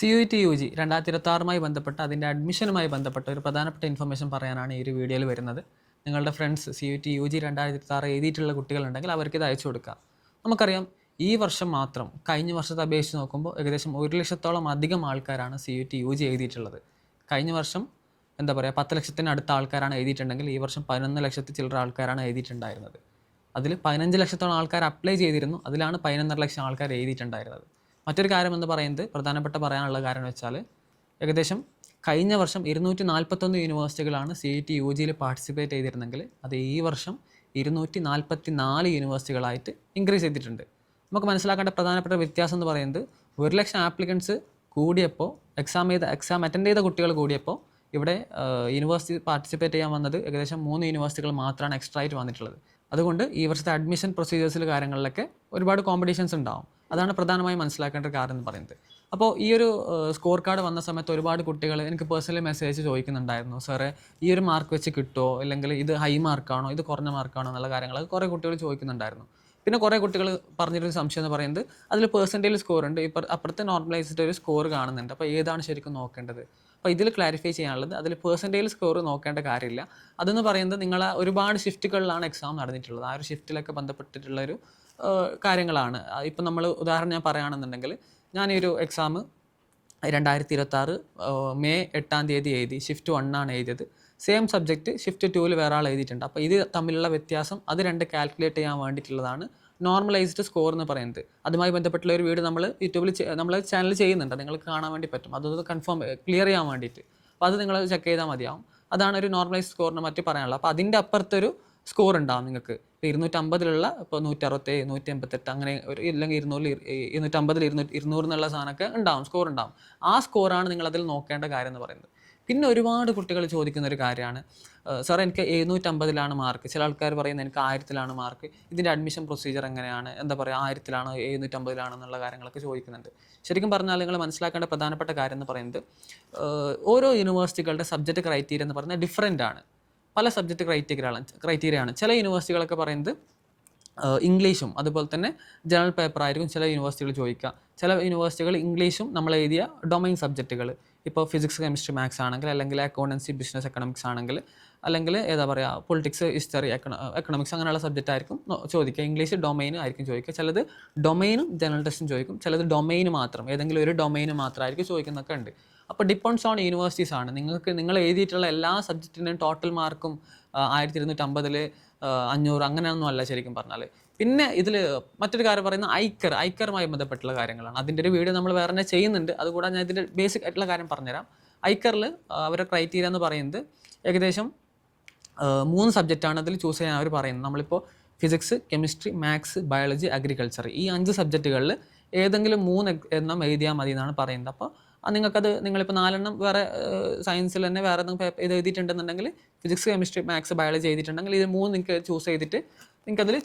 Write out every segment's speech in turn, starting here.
CUET UG 2026 ബന്ധപ്പെട്ട അതിൻ്റെ അഡ്മിഷനുമായി ബന്ധപ്പെട്ട ഒരു പ്രധാനപ്പെട്ട ഇൻഫർമേഷൻ പറയാനാണ് ഈ ഒരു വീഡിയോയിൽ വരുന്നത്. നിങ്ങളുടെ ഫ്രണ്ട്സ് CUET UG 2026 എഴുതിയിട്ടുള്ള കുട്ടികളുണ്ടെങ്കിൽ അവർക്ക് ഇത് അയച്ചു കൊടുക്കാം. നമുക്കറിയാം ഈ വർഷം മാത്രം കഴിഞ്ഞ വർഷത്തെ അപേക്ഷിച്ച് നോക്കുമ്പോൾ ഏകദേശം 1 ലക്ഷത്തോളം അധികം ആൾക്കാരാണ് CUET UG എഴുതിയിട്ടുള്ളത്. കഴിഞ്ഞ വർഷം 10 ലക്ഷത്തിനടുത്ത ആൾക്കാരാണ് എഴുതിയിട്ടുണ്ടെങ്കിൽ ഈ വർഷം 11 ലക്ഷത്തിൽ ചില്ലറ ആൾക്കാരാണ് എഴുതിയിട്ടുണ്ടായിരുന്നത്. അതിൽ 15 ലക്ഷത്തോളം ആൾക്കാർ അപ്ലൈ ചെയ്തിരുന്നു. അതിലാണ് 11.5 ലക്ഷം ആൾക്കാർ എഴുതിയിട്ടുണ്ടായിരുന്നത്. മറ്റൊരു കാര്യം എന്ന് പറയുന്നത് പ്രധാനപ്പെട്ട പറയാനുള്ള കാര്യം വെച്ചാൽ ഏകദേശം കഴിഞ്ഞ വർഷം 241 യൂണിവേഴ്സിറ്റികളാണ് CUET UG പാർട്ടിസിപ്പേറ്റ് ചെയ്തിരുന്നെങ്കിൽ അത് ഈ വർഷം 244 യൂണിവേഴ്സിറ്റികളായിട്ട് ഇൻക്രീസ് ചെയ്തിട്ടുണ്ട്. നമുക്ക് മനസ്സിലാക്കേണ്ട പ്രധാനപ്പെട്ട വ്യത്യാസം എന്ന് പറയുന്നത് 1 ലക്ഷം ആപ്ലിക്കൻസ് കൂടിയപ്പോൾ എക്സാം അറ്റൻഡ് ചെയ്ത കുട്ടികൾ കൂടിയപ്പോൾ ഇവിടെ യൂണിവേഴ്സിറ്റി പാർട്ടിസിപ്പേറ്റ് ചെയ്യാൻ വന്നത് ഏകദേശം 3 യൂണിവേഴ്സിറ്റികൾ മാത്രമാണ് എക്സ്ട്രാ ആയിട്ട് വന്നിട്ടുള്ളത്. അതുകൊണ്ട് ഈ വർഷത്തെ അഡ്മിഷൻ പ്രൊസീജിയേഴ്സിൽ കാര്യങ്ങളിലൊക്കെ ഒരുപാട് കോമ്പറ്റീഷൻസ് ഉണ്ടാവും. അതാണ് പ്രധാനമായും മനസ്സിലാക്കേണ്ട ഒരു കാര്യം എന്ന് പറയുന്നത്. അപ്പോൾ ഈ ഒരു സ്കോർ കാർഡ് വന്ന സമയത്ത് ഒരുപാട് കുട്ടികൾ എനിക്ക് പേഴ്സണലി മെസ്സേജ് ചോദിക്കുന്നുണ്ടായിരുന്നു, സാറേ ഈ ഒരു മാർക്ക് വെച്ച് കിട്ടുമോ, അല്ലെങ്കിൽ ഇത് ഹൈ മാർക്കാണോ ഇത് കുറഞ്ഞ മാർക്കാണോ എന്നുള്ള കാര്യങ്ങൾ കുറേ കുട്ടികൾ ചോദിക്കുന്നുണ്ടായിരുന്നു. പിന്നെ കുറേ കുട്ടികൾ പറഞ്ഞിട്ടൊരു സംശയം എന്ന് പറയുന്നത് അതിൽ പെർസെൻറ്റേജ് സ്കോർ ഉണ്ട്, അപ്പുറത്തെ നോർമലൈസ്ഡ് ഒരു സ്കോർ കാണുന്നുണ്ട്, അപ്പോൾ ഏതാണ് ശരിക്കും നോക്കേണ്ടത്? അപ്പോൾ ഇതിൽ ക്ലാരിഫൈ ചെയ്യാനുള്ളത് അതിൽ പെർസെൻറ്റേജ് സ്കോർ നോക്കേണ്ട കാര്യമില്ല. അതെന്ന് പറയുന്നത് നിങ്ങൾ ഒരുപാട് ഷിഫ്റ്റുകളിലാണ് എക്സാം നടന്നിട്ടുള്ളത്. ആ ഒരു ഷിഫ്റ്റിലൊക്കെ ബന്ധപ്പെട്ടിട്ടുള്ളൊരു കാര്യങ്ങളാണ്. ഇപ്പം നമ്മൾ ഉദാഹരണം ഞാൻ പറയുകയാണെന്നുണ്ടെങ്കിൽ ഞാൻ ഈ ഒരു എക്സാം 2026 മെയ് 8-ാം തീയതി എഴുതി. ഷിഫ്റ്റ് 1 ആണ് എഴുതിയത്. സെയിം സബ്ജക്റ്റ് ഷിഫ്റ്റ് 2 വേറെ ആൾ എഴുതിയിട്ടുണ്ട്. അപ്പോൾ ഇത് തമ്മിലുള്ള വ്യത്യാസം അത് രണ്ട് കാൽക്കുലേറ്റ് ചെയ്യാൻ വേണ്ടിയിട്ടുള്ളതാണ് നോർമലൈസ്ഡ് സ്കോർ എന്ന് പറയുന്നത്. അതുമായി ബന്ധപ്പെട്ടുള്ള ഒരു വീഡിയോ നമ്മൾ യൂട്യൂബിൽ നമ്മൾ ചാനൽ ചെയ്യുന്നുണ്ട്, നിങ്ങൾക്ക് കാണാൻ വേണ്ടി പറ്റും. അതൊന്ന് ക്ലിയർ ചെയ്യാൻ വേണ്ടിയിട്ട്. അപ്പോൾ അത് നിങ്ങൾ ചെക്ക് ചെയ്താൽ മതിയാവും. അതാണ് ഒരു നോർമലൈസ്ഡ് സ്കോറിനെ പറ്റി പറയാനുള്ളത്. അപ്പോൾ അതിൻ്റെ അപ്പുറത്തൊരു സ്കോർ ഉണ്ടാവും നിങ്ങൾക്ക്. ഇപ്പോൾ 250 ഇപ്പോൾ 167, 188 അങ്ങനെ ഒരു ഇല്ലെങ്കിൽ 200, 250, 200 എന്നുള്ള സാധനമൊക്കെ ഉണ്ടാവും, സ്കോർ ഉണ്ടാവും. ആ സ്കോറാണ് നിങ്ങളതിൽ നോക്കേണ്ട കാര്യം എന്ന് പറയുന്നത്. പിന്നെ ഒരുപാട് കുട്ടികൾ ചോദിക്കുന്ന ഒരു കാര്യമാണ്, സാർ എനിക്ക് 750 മാർക്ക്. ചില ആൾക്കാർ പറയുന്നത് എനിക്ക് 1000 മാർക്ക്. ഇതിൻ്റെ അഡ്മിഷൻ പ്രൊസീജിയർ എങ്ങനെയാണ്, 1000 750 എന്നുള്ള കാര്യങ്ങളൊക്കെ ചോദിക്കുന്നുണ്ട്. ശരിക്കും പറഞ്ഞാൽ നിങ്ങൾ മനസ്സിലാക്കേണ്ട പ്രധാനപ്പെട്ട കാര്യം എന്ന് പറയുന്നത് ഓരോ യൂണിവേഴ്സിറ്റികളുടെ സബ്ജക്റ്റ് ക്രൈറ്റീരിയ എന്ന് പറയുന്നത് ഡിഫറൻ്റ് ആണ്. പല സബ്ജക്റ്റ് ക്രൈറ്റീരിയയാണ്. ചില യൂണിവേഴ്സിറ്റികളൊക്കെ പറയുന്നത് ഇംഗ്ലീഷും അതുപോലെ തന്നെ ജനറൽ പേപ്പർ ആയിരിക്കും ചില യൂണിവേഴ്സിറ്റികൾ ചോദിക്കുക. ചില യൂണിവേഴ്സിറ്റികൾ ഇംഗ്ലീഷും നമ്മൾ എഴുതിയ ഡൊമൈൻ സബ്ജക്റ്റുകൾ, ഇപ്പോൾ ഫിസിക്സ്, കെമിസ്ട്രി, മാത്സ് ആണെങ്കിൽ, അല്ലെങ്കിൽ അക്കൗണ്ടൻസി, ബിസിനസ്, എക്കണോമിക്സ് ആണെങ്കിൽ, അല്ലെങ്കിൽ പൊളിറ്റിക്സ്, ഹിസ്റ്ററി, എക്കണോമിക്സ് അങ്ങനെയുള്ള സബ്ജക്റ്റ് ആയിരിക്കും ചോദിക്കുക. ഇംഗ്ലീഷ് ഡൊമൈൻ ആയിരിക്കും ചോദിക്കുക. ചിലത് ഡൊമൈനും ജനറൽ ടെസ്റ്റും ചോദിക്കും. ചിലത് ഡൊമൈന് മാത്രം, ഏതെങ്കിലും ഒരു ഡൊമൈന് മാത്രമായിരിക്കും ചോദിക്കുന്നൊക്കെ ഉണ്ട്. അപ്പോൾ ഡിപ്പെൻഡ്സ് ഓൺ യൂണിവേഴ്സിറ്റീസ് ആണ്. നിങ്ങൾ എഴുതിയിട്ടുള്ള എല്ലാ സബ്ജക്റ്റിൻ്റെയും ടോട്ടൽ മാർക്കും 1250, 500 അങ്ങനെയൊന്നും അല്ല ശരിക്കും പറഞ്ഞാൽ. പിന്നെ ഇതിൽ മറ്റൊരു കാര്യം പറയുന്നത് ഐക്കറുമായി ബന്ധപ്പെട്ടുള്ള കാര്യങ്ങളാണ്. അതിൻ്റെ ഒരു വീഡിയോ നമ്മൾ വേറെ തന്നെ ചെയ്യുന്നുണ്ട്. അതുകൂടാതെ ഞാൻ ഇതിൻ്റെ ബേസിക് ആയിട്ടുള്ള കാര്യം പറഞ്ഞുതരാം. ഐക്കറിൽ അവരുടെ ക്രൈറ്റീരിയ എന്ന് പറയുന്നത് ഏകദേശം 3 സബ്ജക്റ്റാണ് അതിൽ ചൂസ് ചെയ്യാൻ അവർ പറയുന്നത്. നമ്മളിപ്പോൾ physics, chemistry, maths, biology, agriculture ഈ 5 സബ്ജക്റ്റുകളിൽ ഏതെങ്കിലും 3 എണ്ണം എഴുതിയാൽ മതി എന്നാണ് പറയുന്നത്. അപ്പോൾ നിങ്ങളിപ്പോൾ 4 എണ്ണം വേറെ സയൻസിൽ തന്നെ വേറെ ഇത് എഴുതിയിട്ടുണ്ടെന്നുണ്ടെങ്കിൽ ഫിസിക്സ്, കെമിസ്ട്രി, മാത്സ്, ബയോളജി എഴുതിയിട്ടുണ്ടെങ്കിൽ ഇത് 3 നിങ്ങൾക്ക് ചൂസ് ചെയ്തിട്ട് നിങ്ങൾക്കതിൽ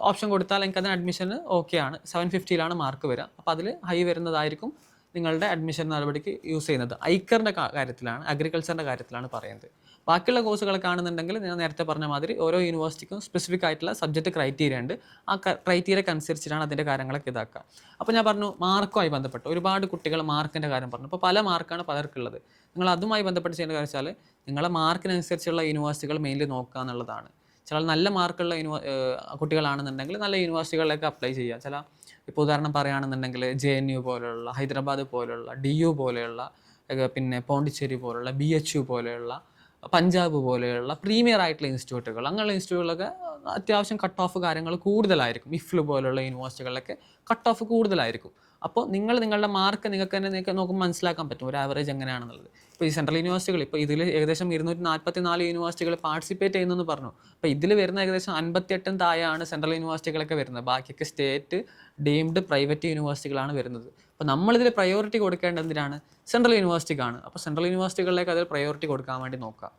ഓപ്ഷൻ കൊടുത്താൽ അതിന് അഡ്മിഷന് ഓക്കെയാണ്. 750 മാർക്ക് വരിക. അപ്പോൾ അതിൽ ഹൈ വരുന്നതായിരിക്കും നിങ്ങളുടെ അഡ്മിഷൻ നടപടിക്ക് യൂസ് ചെയ്യുന്നത്. ഐക്കറിൻ്റെ കാര്യത്തിലാണ്, അഗ്രികൾച്ചറിൻ്റെ കാര്യത്തിലാണ് പറയുന്നത്. ബാക്കിയുള്ള കോഴ്സുകളൊക്കെ ആണെന്നുണ്ടെങ്കിൽ ഞാൻ നേരത്തെ പറഞ്ഞ മാതിരി ഓരോ യൂണിവേഴ്സിറ്റിക്കും സ്പെസിഫിക് ആയിട്ടുള്ള സബ്ജക്റ്റ് ക്രൈറ്റീരിയ ഉണ്ട്. ആ ക്രൈറ്റീരിയക്ക് അനുസരിച്ചിട്ടാണ് അതിൻ്റെ കാര്യങ്ങളൊക്കെ ഇതാക്കുക. അപ്പോൾ ഞാൻ പറഞ്ഞു മാർക്കുമായി ബന്ധപ്പെട്ട് ഒരുപാട് കുട്ടികൾ മാർക്കിൻ്റെ കാര്യം പറഞ്ഞു. അപ്പോൾ പല മാർക്കാണ് പലർക്കുള്ളത്. നിങ്ങൾ അതുമായി ബന്ധപ്പെട്ട് ചെയ്യേണ്ട കാര്യം വെച്ചാൽ നിങ്ങളെ മാർക്കിനനുസരിച്ചുള്ള യൂണിവേഴ്സിറ്റികൾ മെയിൻലി നോക്കുക എന്നുള്ളതാണ്. ചില നല്ല മാർക്കുള്ള കുട്ടികളാണെന്നുണ്ടെങ്കിൽ നല്ല യൂണിവേഴ്സിറ്റികളിലേക്ക് അപ്ലൈ ചെയ്യുക. ചില ഇപ്പോൾ ഉദാഹരണം പറയുകയാണെന്നുണ്ടെങ്കിൽ JNU പോലെയുള്ള, ഹൈദരാബാദ് പോലെയുള്ള, DU പോലെയുള്ള, പിന്നെ പോണ്ടിച്ചേരി പോലെയുള്ള, BHU പോലെയുള്ള, പഞ്ചാബ് പോലെയുള്ള പ്രീമിയർ ആയിട്ടുള്ള ഇൻസ്റ്റിറ്റ്യൂട്ടുകൾ, അങ്ങനെയുള്ള ഇൻസ്റ്റിറ്റ്യൂട്ടുകളൊക്കെ അത്യാവശ്യം കട്ട് ഓഫ് കാര്യങ്ങൾ കൂടുതലായിരിക്കും. IFLU പോലുള്ള യൂണിവേഴ്സിറ്റികളിലൊക്കെ കട്ട് ഓഫ് കൂടുതലായിരിക്കും. അപ്പോൾ നിങ്ങളുടെ മാർക്ക് നിങ്ങൾക്ക് തന്നെ നോക്കുമ്പോൾ മനസ്സിലാക്കാൻ പറ്റും ഒരു ആവറേജ് എങ്ങനെയാണെന്നുള്ളത്. ഇപ്പോൾ ഈ സെൻട്രൽ യൂണിവേഴ്സിറ്റികൾ ഇപ്പോൾ ഇതിൽ ഏകദേശം 244 യൂണിവേഴ്സിറ്റികൾ പാർട്ടിസിപ്പേറ്റ് ചെയ്യുന്നതെന്ന് പറഞ്ഞു. അപ്പോൾ ഇതിൽ വരുന്ന ഏകദേശം 58 താഴെയാണ് സെൻട്രൽ യൂണിവേഴ്സിറ്റികളൊക്കെ വരുന്നത്. ബാക്കിയൊക്കെ സ്റ്റേറ്റ് ഡീംഡ് പ്രൈവറ്റ് യൂണിവേഴ്സിറ്റികളാണ് വരുന്നത്. അപ്പോൾ നമ്മളിതിൽ പ്രയോറിറ്റി കൊടുക്കേണ്ടത് എന്തിനാണ്? സെൻട്രൽ യൂണിവേഴ്സിറ്റിക്കാണ്. അപ്പോൾ സെൻട്രൽ യൂണിവേഴ്സിറ്റികളിലേക്ക് അതിൽ പ്രയോറിറ്റി കൊടുക്കാൻ വേണ്ടി നോക്കുക.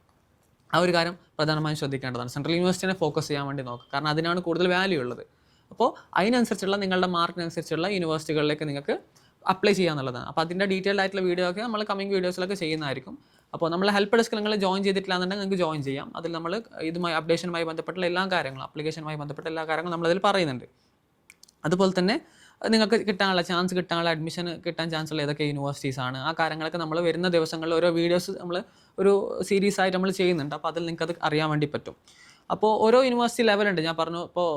ആ ഒരു കാര്യം പ്രധാനമായും ശ്രദ്ധിക്കേണ്ടതാണ്. സെൻട്രൽ യൂണിവേഴ്സിറ്റിനെ ഫോക്കസ് ചെയ്യാൻ വേണ്ടി നോക്കുക. കാരണം അതിനാണ് കൂടുതൽ വാല്യൂ ഉള്ളത്. അപ്പോൾ അതിനനുസരിച്ചുള്ള നിങ്ങളുടെ മാർക്കിനനുസരിച്ചുള്ള യൂണിവേഴ്സിറ്റികളിലേക്ക് നിങ്ങൾക്ക് അപ്ലൈ ചെയ്യാന്നുള്ളതാണ്. അപ്പോൾ അതിൻ്റെ ഡീറ്റെയിൽഡ് ആയിട്ടുള്ള വീഡിയോ ഒക്കെ നമ്മൾ കമ്മിങ് വീഡിയോസിലൊക്കെ ചെയ്യുന്നതായിരിക്കും. അപ്പോൾ നമ്മൾ ഹെൽപ്പ് ഡെസ്കിൽ നിങ്ങൾ ജോയിൻ ചെയ്തിട്ടില്ല എന്നുണ്ടെങ്കിൽ നിങ്ങൾക്ക് ജോയിൻ ചെയ്യാം. അതിൽ നമ്മൾ അപ്ഡേഷനുമായി ബന്ധപ്പെട്ടുള്ള എല്ലാ കാര്യങ്ങളും, ആപ്ലിക്കേഷനുമായി ബന്ധപ്പെട്ട എല്ലാ കാര്യങ്ങളും നമ്മളതിൽ പറയുന്നുണ്ട്. അതുപോലെ തന്നെ നിങ്ങൾക്ക് കിട്ടാനുള്ള അഡ്മിഷൻ കിട്ടാൻ ചാൻസ് ഉള്ള ഏതൊക്കെ യൂണിവേഴ്സിറ്റീസാണ്, ആ കാര്യങ്ങളൊക്കെ നമ്മൾ വരുന്ന ദിവസങ്ങളിൽ ഓരോ വീഡിയോസ് നമ്മൾ ഒരു സീരീസ് ആയിട്ട് നമ്മൾ ചെയ്യുന്നുണ്ട്. അപ്പോൾ അതിൽ നിങ്ങൾക്ക് അത് അറിയാൻ വേണ്ടി പറ്റും. അപ്പോൾ ഓരോ യൂണിവേഴ്സിറ്റി ലെവലുണ്ട്. ഞാൻ പറഞ്ഞു ഇപ്പോൾ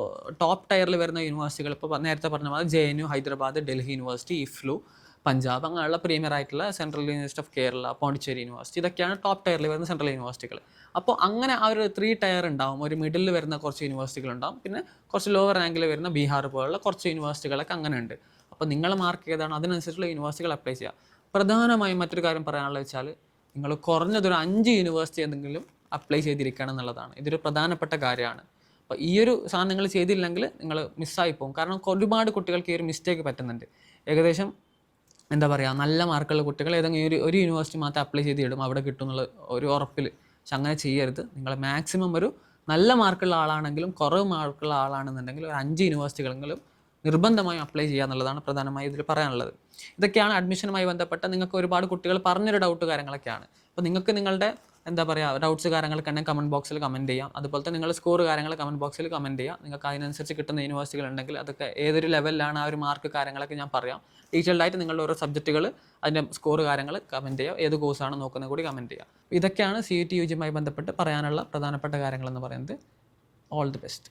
ടോപ്പ് ടയറിൽ വരുന്ന യൂണിവേഴ്സിറ്റികൾ, ഇപ്പോൾ നേരത്തെ പറഞ്ഞ പോലെ JNU, Hyderabad, Delhi university, IFLU, Punjab, അങ്ങനെയുള്ള പ്രീമിയർ ആയിട്ടുള്ള central university of Kerala, Pondicherry university, ഇതൊക്കെയാണ് ടോപ്പ് ടയറിൽ വരുന്ന സെൻട്രൽ യൂണിവേഴ്സിറ്റികൾ. അപ്പോൾ അങ്ങനെ ആ ഒരു 3 ടയർ ഉണ്ടാവും. ഒരു മിഡിൽ വരുന്ന കുറച്ച് യൂണിവേഴ്സിറ്റികൾ ഉണ്ടാവും, പിന്നെ കുറച്ച് ലോവർ റാങ്കിൽ വരുന്ന ബീഹാർ പോലുള്ള കുറച്ച് യൂണിവേഴ്സിറ്റികളൊക്കെ അങ്ങനെ ഉണ്ട്. അപ്പോൾ നിങ്ങൾ മാർക്ക് ഏതാണ് അതിനനുസരിച്ചുള്ള യൂണിവേഴ്സിറ്റികൾ അപ്ലൈ ചെയ്യുക. പ്രധാനമായും മറ്റൊരു കാര്യം പറയാനുള്ളത് വെച്ചാൽ, നിങ്ങൾ കുറഞ്ഞതൊരു 5 യൂണിവേഴ്സിറ്റി എന്തെങ്കിലും അപ്ലൈ ചെയ്തിരിക്കണം എന്നുള്ളതാണ്. ഇതൊരു പ്രധാനപ്പെട്ട കാര്യമാണ്. അപ്പോൾ ഈ ഒരു സാധനം നിങ്ങൾ ചെയ്തില്ലെങ്കിൽ നിങ്ങൾ മിസ്സായി പോകും. കാരണം ഒരുപാട് കുട്ടികൾക്ക് ഈ ഒരു മിസ്റ്റേക്ക് പറ്റുന്നുണ്ട്. ഏകദേശം എന്താ പറയുക, നല്ല മാർക്കുള്ള കുട്ടികൾ ഏതെങ്കിലും ഒരു യൂണിവേഴ്സിറ്റി മാത്രം അപ്ലൈ ചെയ്തിടും, അവിടെ കിട്ടും എന്നുള്ള ഒരു ഉറപ്പിൽ. പക്ഷെ അങ്ങനെ ചെയ്യരുത്. നിങ്ങൾ മാക്സിമം ഒരു നല്ല മാർക്കുള്ള ആളാണെങ്കിലും കുറവ് മാർക്കുള്ള ആളാണെന്നുണ്ടെങ്കിൽ ഒരു 5 യൂണിവേഴ്സിറ്റികളെങ്കിലും നിർബന്ധമായും അപ്ലൈ ചെയ്യുക എന്നുള്ളതാണ് പ്രധാനമായും ഇതിൽ പറയാനുള്ളത്. ഇതൊക്കെയാണ് അഡ്മിഷനുമായി ബന്ധപ്പെട്ട നിങ്ങൾക്ക് ഒരുപാട് കുട്ടികൾ പറഞ്ഞൊരു ഡൗട്ട് കാര്യങ്ങളൊക്കെയാണ്. അപ്പോൾ നിങ്ങൾക്ക് നിങ്ങളുടെ എന്താ പറയുക ഡൗട്ട്സ് കാര്യങ്ങളൊക്കെ ഉണ്ടെങ്കിൽ കമൻറ്റ് ബോക്സിൽ കമൻറ്റ് ചെയ്യാം. അതുപോലെ തന്നെ നിങ്ങളുടെ സ്കോർ കാര്യങ്ങൾ കമൻറ്റ് ബോക്സിൽ കമൻറ്റ് ചെയ്യാം. നിങ്ങൾക്ക് അതിനനുസരിച്ച് കിട്ടുന്ന യൂണിവേഴ്സിറ്റികൾ ഉണ്ടെങ്കിൽ അതൊക്കെ ഏതൊരു ലെവലിലാണ് ആ ഒരു മാർക്ക് കാര്യങ്ങളൊക്കെ ഞാൻ പറയാം. ഡീറ്റെയിൽഡ് ആയിട്ട് നിങ്ങളുടെ ഓരോ സബ്ജക്റ്റുകൾ അതിൻ്റെ സ്കോർ കാര്യങ്ങൾ കമൻറ്റ് ചെയ്യുക. ഏത് കോഴ്സാണ് നോക്കുന്നത് കൂടി കമൻറ്റ് ചെയ്യുക. ഇതൊക്കെയാണ് CET UG യുമായി ബന്ധപ്പെട്ട് പറയാനുള്ള പ്രധാനപ്പെട്ട കാര്യങ്ങളെന്ന് പറയുന്നത്. All the best.